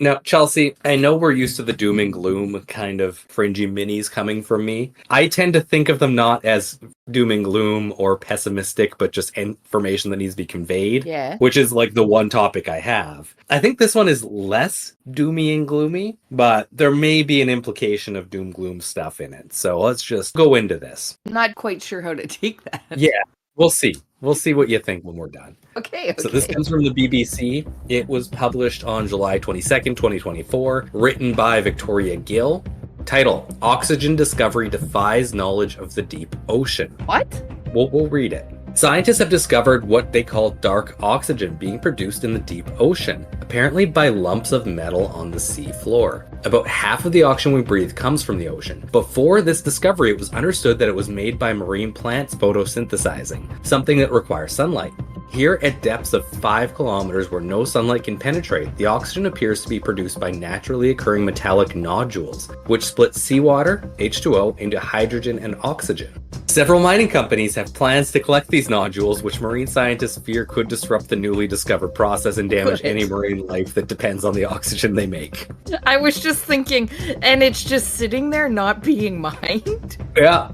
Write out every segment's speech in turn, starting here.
Now, Chelsea, I know we're used to the doom and gloom kind of fringy minis coming from me. I tend to think of them not as doom and gloom or pessimistic, but just information that needs to be conveyed, Yeah. which is like the one topic I have. I think this one is less doomy and gloomy, but there may be an implication of doom gloom stuff in it. So let's just go into this. I'm not quite sure how to take that. Yeah, we'll see. We'll see what you think when we're done. Okay. So this comes from the BBC. It was published on July 22nd, 2024, written by Victoria Gill. Title, Oxygen Discovery Defies Knowledge of the Deep Ocean. What? We'll read it. Scientists have discovered what they call dark oxygen being produced in the deep ocean, apparently by lumps of metal on the sea floor. About half of the oxygen we breathe comes from the ocean. Before this discovery, it was understood that it was made by marine plants photosynthesizing, something that requires sunlight. Here, at depths of 5 kilometers where no sunlight can penetrate, the oxygen appears to be produced by naturally occurring metallic nodules, which split seawater, H2O, into hydrogen and oxygen. Several mining companies have plans to collect these nodules, which marine scientists fear could disrupt the newly discovered process and damage any marine life that depends on the oxygen they make. I was just thinking, and it's just sitting there not being mined? Yeah.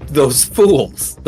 Those fools.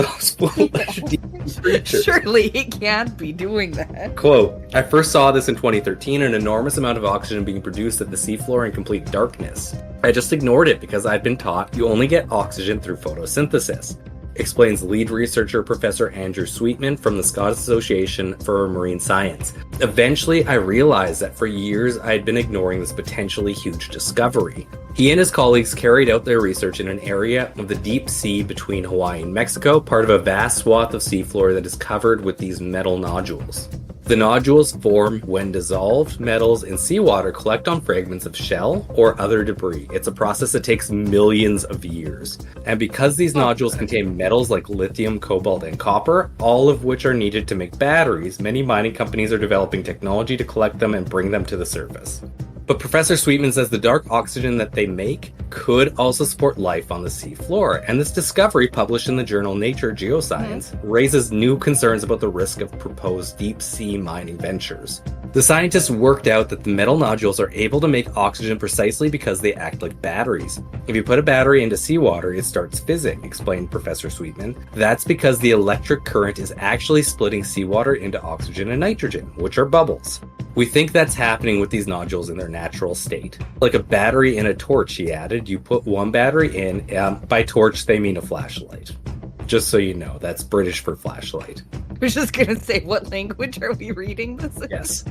Surely he can't be doing that. Quote, I first saw this in 2013, an enormous amount of oxygen being produced at the seafloor in complete darkness. I just ignored it because I'd been taught you only get oxygen through photosynthesis, explains lead researcher Professor Andrew Sweetman from the Scottish Association for Marine Science. Eventually, I realized that for years I had been ignoring this potentially huge discovery. He and his colleagues carried out their research in an area of the deep sea between Hawaii and Mexico, part of a vast swath of seafloor that is covered with these metal nodules. The nodules form when dissolved metals in seawater collect on fragments of shell or other debris. It's a process that takes millions of years. And because these nodules contain metals like lithium, cobalt, and copper, all of which are needed to make batteries, many mining companies are developing technology to collect them and bring them to the surface. But Professor Sweetman says the dark oxygen that they make could also support life on the sea floor, and this discovery, published in the journal Nature Geoscience, raises new concerns about the risk of proposed deep-sea mining ventures. The scientists worked out that the metal nodules are able to make oxygen precisely because they act like batteries. If you put a battery into seawater, it starts fizzing, explained Professor Sweetman. That's because the electric current is actually splitting seawater into oxygen and nitrogen, which are bubbles. We think that's happening with these nodules in their natural state. Like a battery in a torch, he added. You put one battery in, by torch they mean a flashlight. Just so you know, that's British for flashlight. I was just going to say, what language are we reading this in? Yes.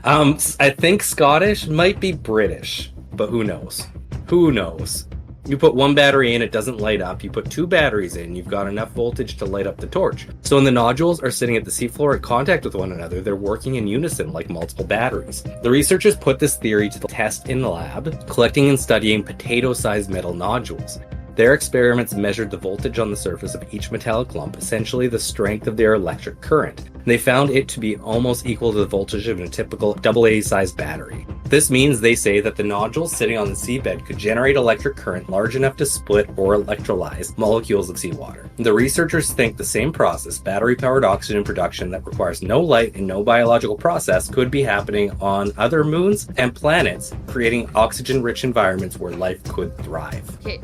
I think Scottish, might be British, but who knows? Who knows? You put one battery in, it doesn't light up. You put two batteries in, you've got enough voltage to light up the torch. So when the nodules are sitting at the seafloor in contact with one another, they're working in unison like multiple batteries. The researchers put this theory to the test in the lab, collecting and studying potato-sized metal nodules. Their experiments measured the voltage on the surface of each metallic lump, essentially the strength of their electric current. They found it to be almost equal to the voltage of a typical AA-sized battery. This means, they say, that the nodules sitting on the seabed could generate electric current large enough to split or electrolyze molecules of seawater. The researchers think the same process, battery-powered oxygen production that requires no light and no biological process, could be happening on other moons and planets, creating oxygen-rich environments where life could thrive. Okay,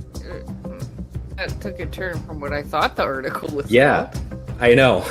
that took a turn from what I thought the article was about. I know.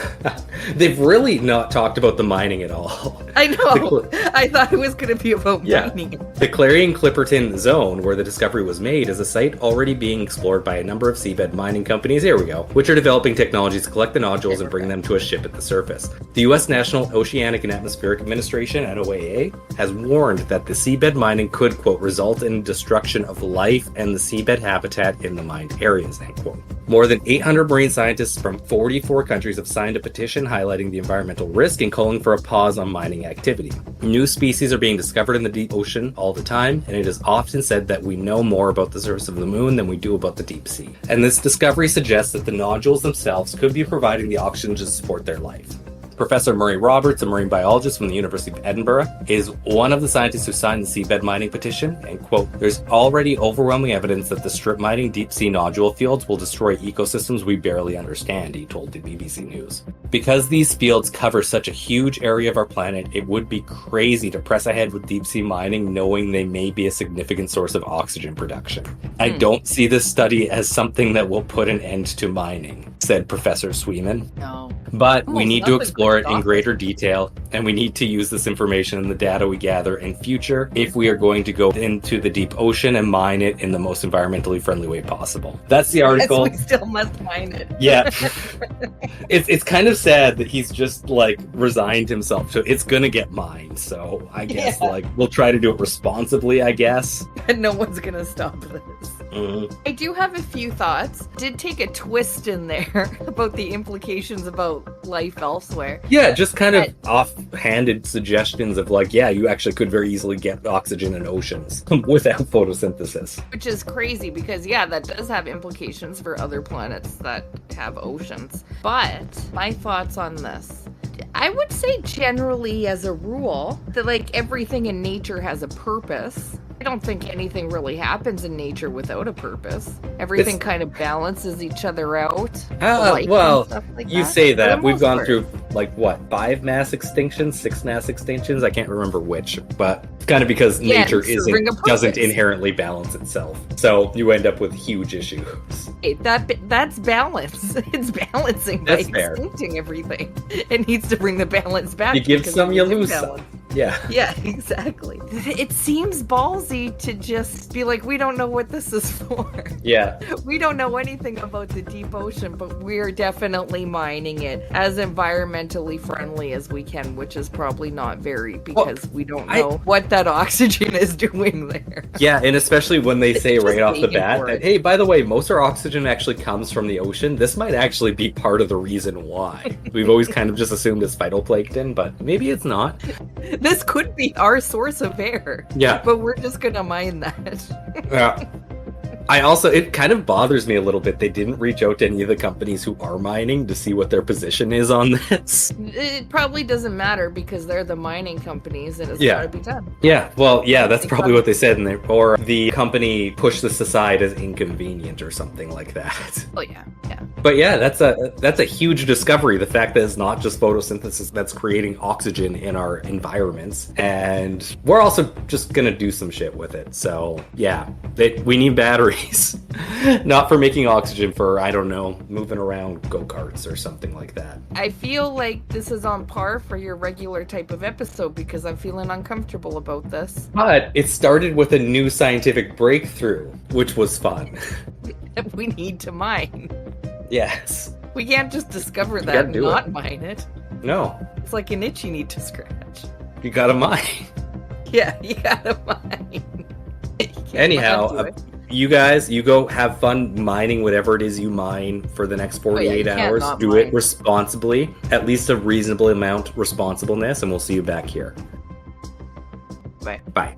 They've really not talked about the mining at all. I know. I thought it was going to be about mining. The Clarion-Clipperton Zone, where the discovery was made, is a site already being explored by a number of seabed mining companies, here we go, which are developing technologies to collect the nodules and bring them to a ship at the surface. The U.S. National Oceanic and Atmospheric Administration, NOAA, has warned that the seabed mining could, quote, result in destruction of life and the seabed habitat in the mined areas, end quote. More than 800 marine scientists from 44 countries have signed a petition highlighting the environmental risk and calling for a pause on mining activity. New species are being discovered in the deep ocean all the time, and it is often said that we know more about the surface of the moon than we do about the deep sea. And this discovery suggests that the nodules themselves could be providing the oxygen to support their life. Professor Murray Roberts, a marine biologist from the University of Edinburgh, is one of the scientists who signed the seabed mining petition, and quote, "There's already overwhelming evidence that the strip mining deep sea nodule fields will destroy ecosystems we barely understand," he told the BBC News. "Because these fields cover such a huge area of our planet, it would be crazy to press ahead with deep sea mining knowing they may be a significant source of oxygen production. I don't see this study as something that will put an end to mining," said Professor Sweeman. No. "But we need to nothing explore it could in stop greater detail, and we need to use this information and the data we gather in future if we are going to go into the deep ocean and mine it in the most environmentally friendly way possible." That's the article. Yes, we still must mine it. Yeah. It's kind of sad that he's just like resigned himself to it's gonna get mined. So I guess like we'll try to do it responsibly, I guess. And no one's gonna stop this. Mm. I do have a few thoughts. Did take a twist in there about the implications about life elsewhere. Yeah, just kind of offhanded suggestions of like, yeah, you actually could very easily get oxygen in oceans without photosynthesis. Which is crazy because, yeah, that does have implications for other planets that have oceans. But my thoughts on this. I would say generally as a rule that like everything in nature has a purpose. I don't think anything really happens in nature without a purpose. Everything kind of balances each other out. Well, like you that. say For the that. We've most gone part. through like what, 5 mass extinctions, 6 mass extinctions? I can't remember which, but it's kind of because nature serving a doesn't purpose. inherently balance itself. So you end up with huge issues. Hey, that's balance. It's balancing by That's fair. extincting everything. It needs to bring the balance back. You give because some, of you the lose imbalance. some. Yeah. Yeah, exactly. It seems ballsy to just be like, we don't know what this is for. Yeah. We don't know anything about the deep ocean, but we're definitely mining it as environmentally friendly as we can, which is probably not very because we don't know what that oxygen is doing there. Yeah, and especially when they say Just right off the waiting bat for that, it. hey, by the way, most of our oxygen actually comes from the ocean. This might actually be part of the reason why. We've always kind of just assumed it's phytoplankton, but maybe it's not. This could be our source of air. Yeah. But we're just gonna mine that. Yeah. It kind of bothers me a little bit. They didn't reach out to any of the companies who are mining to see what their position is on this. It probably doesn't matter because they're the mining companies and it's Yeah. gotta be done. Yeah, well, yeah, that's probably what they said in there. Or the company pushed this aside as inconvenient or something like that. Oh yeah, yeah. But yeah, that's a huge discovery. The fact that it's not just photosynthesis that's creating oxygen in our environments, and we're also just gonna do some shit with it. So yeah, we need batteries, not for making oxygen, for I don't know, moving around go-karts or something like that. I feel like this is on par for your regular type of episode because I'm feeling uncomfortable about this. But it started with a new scientific breakthrough, which was fun. We need to mine. Yes. We can't just discover gotta that and do not it. mine it. No. It's like an itch you need to scratch. You gotta mine. Yeah, you gotta mine. You can't Anyhow, not do it. you guys, you go have fun mining whatever it is you mine for the next 48 you can't hours. not Do mine. it responsibly, at least a reasonable amount responsibleness, and we'll see you back here. Bye. Bye.